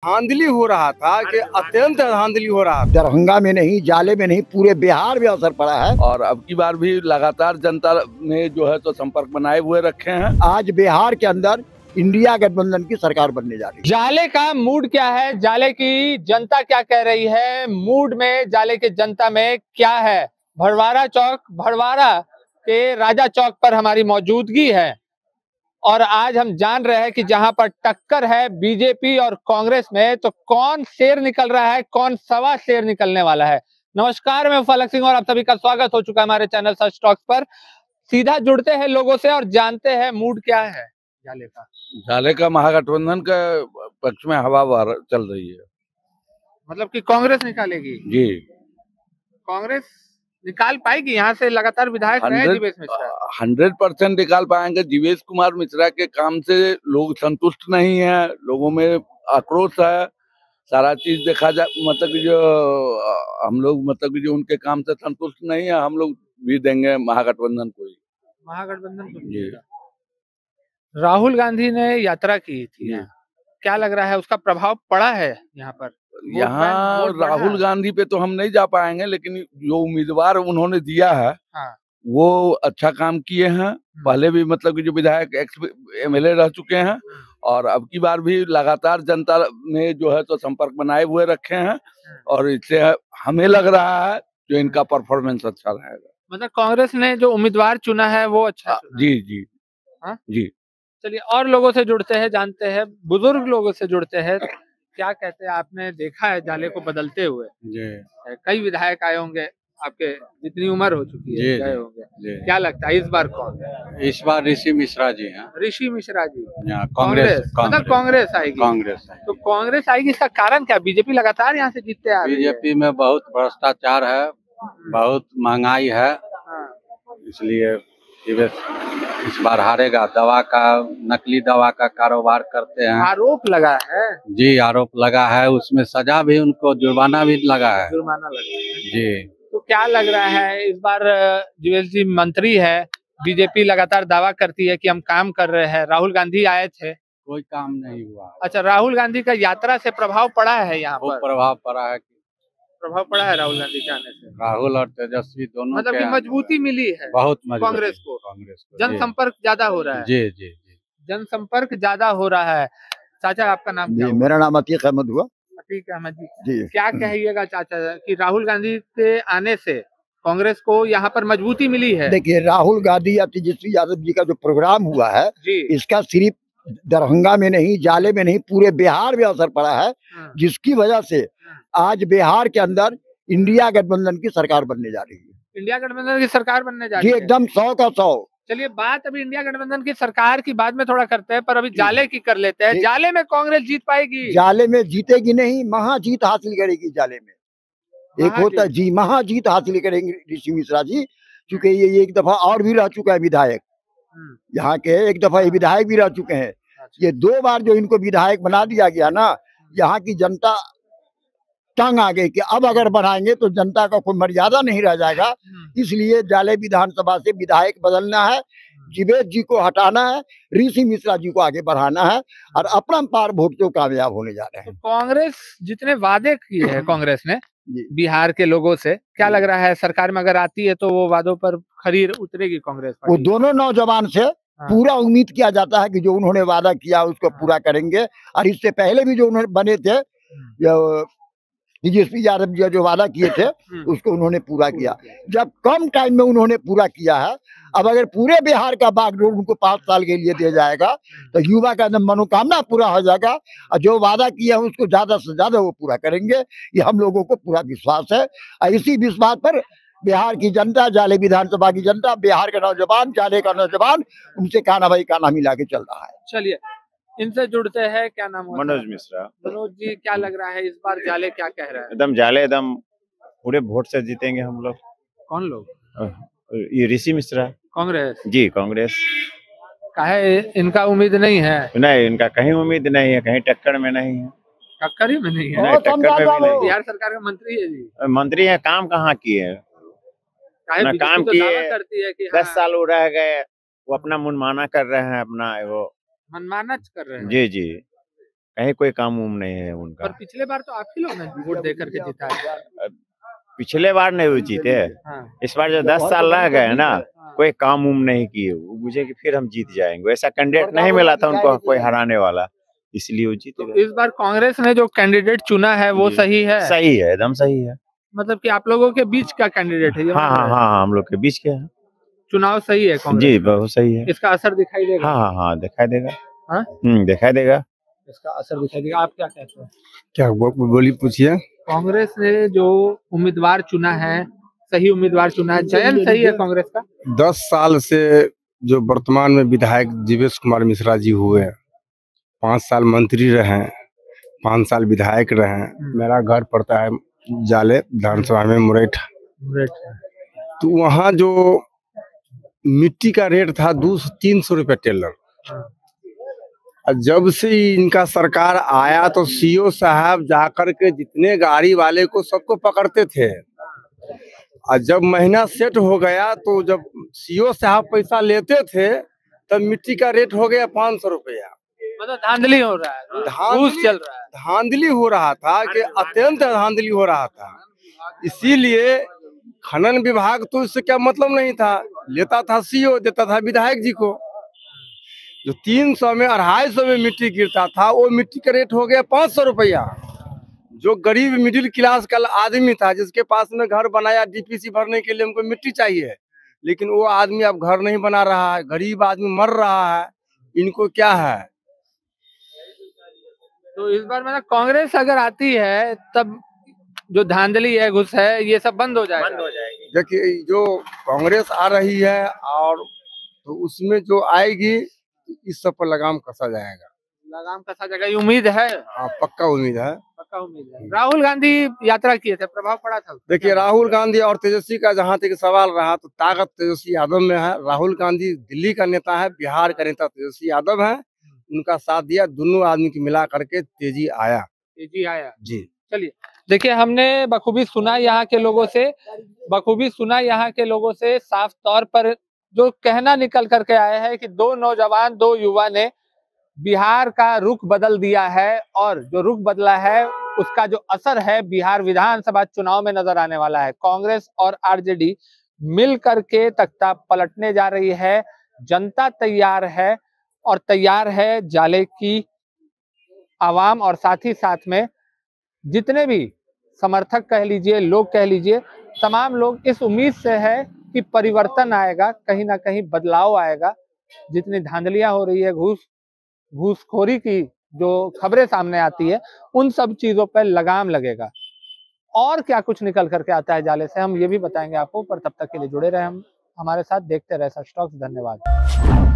धांधली हो रहा था कि अत्यंत धांधली हो रहा था। दरभंगा में नहीं, जाले में नहीं, पूरे बिहार में असर पड़ा है। और अब की बार भी लगातार जनता ने जो है तो संपर्क बनाए हुए रखे हैं। आज बिहार के अंदर इंडिया गठबंधन की सरकार बनने जा रही है। जाले का मूड क्या है, जाले की जनता क्या कह रही है, मूड में जाले की जनता में क्या है। भड़वारा चौक, भड़वारा के राजा चौक पर हमारी मौजूदगी है और आज हम जान रहे हैं कि जहां पर टक्कर है बीजेपी और कांग्रेस में, तो कौन शेर निकल रहा है, कौन सवा शेर निकलने वाला है। नमस्कार, मैं फलक सिंह और आप सभी का स्वागत हो चुका है हमारे चैनल सच टॉक्स पर। सीधा जुड़ते हैं लोगों से और जानते हैं मूड क्या है जाले का। जाले का महागठबंधन का पक्ष में हवा चल रही है। मतलब कि कांग्रेस निकालेगी जी, कांग्रेस निकाल पाएगी यहाँ से। लगातार विधायक रहे जीवेश मिश्रा, 100% निकाल पाएंगे। जीवेश कुमार मिश्रा के काम से लोग संतुष्ट नहीं है, लोगों में आक्रोश है। सारा चीज देखा जाए मतलब कि जो हम लोग मतलब कि जो उनके काम से संतुष्ट नहीं है, हम लोग भी देंगे महागठबंधन को ही। महागठबंधन को। राहुल गांधी ने यात्रा की थी, क्या लग रहा है उसका प्रभाव पड़ा है यहाँ पर? यहाँ राहुल गांधी पे तो हम नहीं जा पाएंगे, लेकिन जो उम्मीदवार उन्होंने दिया है वो अच्छा काम किए हैं। पहले भी मतलब कि जो विधायक MLA रह चुके हैं और अब की बार भी लगातार जनता ने जो है तो संपर्क बनाए हुए रखे हैं और इससे हमें लग रहा है जो इनका परफॉर्मेंस अच्छा रहेगा। मतलब कांग्रेस ने जो उम्मीदवार चुना है वो अच्छा चुना। जी जी जी। चलिए और लोगों से जुड़ते हैं, जानते हैं, बुजुर्ग लोगों से जुड़ते हैं, क्या कहते हैं। आपने देखा है जाले को बदलते हुए जी। कई विधायक आए होंगे, आपके जितनी उम्र हो चुकी है गए होंगे, क्या लगता है इस बार कौन? इस बार ऋषि मिश्रा जी हैं। ऋषि मिश्रा जी, कांग्रेस मतलब कांग्रेस आएगी। कांग्रेस तो कांग्रेस आएगी, इसका कारण क्या? बीजेपी लगातार यहाँ से जीतते आ रही है। बीजेपी में बहुत भ्रष्टाचार है, बहुत महंगाई है, इसलिए इस बार हारेगा। दवा का, नकली दवा का कारोबार करते हैं, आरोप लगा है जी, आरोप लगा है। उसमें सजा भी, उनको जुर्माना भी लगा है, जुर्माना लगा है जी। तो क्या लग रहा है इस बार? जीवेश जी मंत्री है, बीजेपी लगातार दावा करती है कि हम काम कर रहे हैं। राहुल गांधी आए थे, कोई काम नहीं हुआ। अच्छा, राहुल गांधी का यात्रा से प्रभाव पड़ा है यहाँ पर? प्रभाव पड़ा है, प्रभाव पड़ा है राहुल गांधी के आने से। राहुल और तेजस्वी दोनों मतलब कि मजबूती मिली है बहुत मजबूती कांग्रेस को। जनसंपर्क जी। ज्यादा हो रहा है। जी जी जी, जनसंपर्क ज्यादा हो रहा है। चाचा आपका नाम क्या? मेरा नाम अतीक अहमद हुआ। अतीक अहमद जी। क्या कहिएगा चाचा कि राहुल गांधी के आने से कांग्रेस को यहाँ पर मजबूती मिली है? देखिए, राहुल गांधी या तेजस्वी यादव जी का जो प्रोग्राम हुआ है इसका सिर्फ दरभंगा में नहीं, जाले में नहीं, पूरे बिहार में असर पड़ा है, जिसकी वजह से आज बिहार के अंदर इंडिया गठबंधन की सरकार बनने जा रही है। इंडिया गठबंधन की सरकार बनने जा रही है जी, एकदम 100 का 100। चलिए बात अभी इंडिया गठबंधन की सरकार की बाद में थोड़ा करते हैं, पर अभी जाले की कर लेते हैं। जाले में कांग्रेस जीत पाएगी? जाले में जीतेगी नहीं, महाजीत हासिल करेगी। जाले में एक होता है जी, महाजीत हासिल करेंगे ऋषि मिश्रा जी, क्योंकि ये एक दफा और भी रह चुका है विधायक यहाँ के, एक दफा ये विधायक भी रह चुके हैं। ये 2 बार जो इनको विधायक बना दिया गया ना, यहाँ की जनता तंग आ गई कि अब अगर बनाएंगे तो जनता का कोई मर्यादा नहीं रह जाएगा। इसलिए जाले विधानसभा से विधायक बदलना है, जीवेश जी को हटाना है, ऋषि मिश्रा जी को आगे बढ़ाना है और अपना पार वोट से कामयाब होने जा रहे हैं। तो कांग्रेस जितने वादे किए हैं कांग्रेस ने बिहार के लोगों से, क्या लग रहा है सरकार में अगर आती है तो वो वादों पर खरी उतरेगी कांग्रेस? वो दोनों नौजवान से पूरा उम्मीद किया जाता है कि जो उन्होंने वादा किया उसको पूरा करेंगे। और इससे पहले भी जो उन्होंने बने थे, तेजस्वी यादव जी जो वादा किए थे उसको उन्होंने पूरा किया। जब कम टाइम में उन्होंने पूरा किया है, अब अगर पूरे बिहार का बागडोर उनको 5 साल के लिए दिया जाएगा तो युवा का मनोकामना पूरा हो जाएगा और जो वादा किया है उसको ज्यादा से ज्यादा वो पूरा करेंगे। ये हम लोगों को पूरा विश्वास है और इसी विश्वास पर बिहार की जनता, जाले विधानसभा की जनता, बिहार के नौजवान, जाले का नौजवान उनसे काना भाई काना मिला के चल रहा है। चलिए इनसे जुड़ते हैं, क्या नाम है? मनोज मिश्रा। मनोज जी, क्या लग रहा है इस बार जाले क्या कह रहा है? एकदम जाले, एकदम पूरे वोट से जीतेंगे हम लोग। कौन लोग? ये ऋषि मिश्रा। कांग्रेस जी, कांग्रेस। काहे इनका उम्मीद नहीं है? नहीं, इनका कहीं उम्मीद नहीं है, कहीं टक्कर में नहीं है। टक्कर ही में नहीं है? नहीं, टक्कर में भी नहीं। बिहार सरकार का मंत्री है जी। मंत्री है, काम कहाँ किए है? काम किए करती है कि 10 साल वो रह गए, वो अपना मनमाना कर रहे हैं, अपना वो मनमाना कर रहे हैं। जी जी, कहीं कोई काम उम नहीं है उनका। पर पिछले बार तो आप ही लोग ने वोट दे करके जिताया। पिछले बार नहीं वो जीते, इस बार जो 10 साल रह गए ना, कोई काम उम नहीं किए, वो मुझे कि फिर हम जीत जाएंगे। ऐसा कैंडिडेट नहीं मिला था उनको कोई हराने वाला, इसलिए वो जीते गए। इस बार कांग्रेस ने जो कैंडिडेट चुना है वो सही है? सही है, एकदम सही है। मतलब कि आप लोगों के बीच का कैंडिडेट है ये? हाँ, हम लोग के बीच के है। चुनाव सही है कांग्रेस? जी बहुत सही है। इसका असर दिखाई देगा? हाँ दिखाई देगा। हाँ दिखाई देगा, इसका असर दिखाई देगा। आप क्या कहते हैं? क्या बोली, पूछिए। कांग्रेस ने जो उम्मीदवार चुना है, सही उम्मीदवार चुना है, चयन सही है कांग्रेस का? 10 साल से जो वर्तमान में विधायक जीवेश कुमार मिश्रा जी हुए, 5 साल मंत्री रहे, 5 साल विधायक रहे। मेरा घर पड़ता है जाले विधानसभा में मुरैठ। तो वहाँ जो मिट्टी का रेट था 200-300 रुपये टेलर। जब से इनका सरकार आया तो सीओ साहब जाकर के जितने गाड़ी वाले को सबको पकड़ते थे, और जब महीना सेट हो गया तो जब सीओ साहब पैसा लेते थे तब मिट्टी का रेट हो गया 500 रुपया। मतलब धांधली हो रहा है, घूस चल रहा है। धांधली हो रहा था कि अत्यंत धांधली हो रहा था। इसीलिए खनन विभाग तो इससे क्या मतलब नहीं था, लेता था सीओ, देता था विधायक जी को। जो 300 में 250 में मिट्टी गिरता था वो मिट्टी का रेट हो गया 500 रुपया। जो गरीब मिडिल क्लास का आदमी था, जिसके पास में घर बनाया डीपीसी भरने के लिए हमको मिट्टी चाहिए, लेकिन वो आदमी अब घर नहीं बना रहा है, गरीब आदमी मर रहा है। इनको क्या है? तो इस बार मतलब कांग्रेस अगर आती है तब जो धांधली है, घुस है, ये सब बंद हो जाएगा? बंद हो जाएगी। देखिए जो कांग्रेस आ रही है और तो उसमें जो आएगी इस सब पर लगाम कसा जाएगा। लगाम कसा जाएगा, ये उम्मीद है? हाँ पक्का उम्मीद है। पक्का उम्मीद है। राहुल गांधी यात्रा किए थे, प्रभाव पड़ा था? देखिए राहुल गांधी और तेजस्वी का जहाँ तक सवाल रहा तो ताकत तेजस्वी यादव में है। राहुल गांधी दिल्ली का नेता है, बिहार का नेता तेजस्वी यादव है, उनका साथ दिया, दोनों आदमी की मिला करके तेजी आया जी। चलिए देखिए, हमने बखूबी सुना यहाँ के लोगों से, साफ तौर पर जो कहना निकल करके आया है कि दो युवा ने बिहार का रुख बदल दिया है, और जो रुख बदला है उसका जो असर है बिहार विधानसभा चुनाव में नजर आने वाला है। कांग्रेस और आरजेडी मिल करके तख्ता पलटने जा रही है। जनता तैयार है, और तैयार है जाले की आवाम, और साथ ही साथ में जितने भी समर्थक कह लीजिए, लोग कह लीजिए, तमाम लोग इस उम्मीद से है कि परिवर्तन आएगा, कहीं ना कहीं बदलाव आएगा। जितनी धांधलियां हो रही है, घूसखोरी की जो खबरें सामने आती है, उन सब चीजों पर लगाम लगेगा। और क्या कुछ निकल करके आता है जाले से, हम ये भी बताएंगे आपको। पर तब तक के लिए जुड़े रहे हम हमारे साथ, देखते रहे सच टॉक्स। धन्यवाद।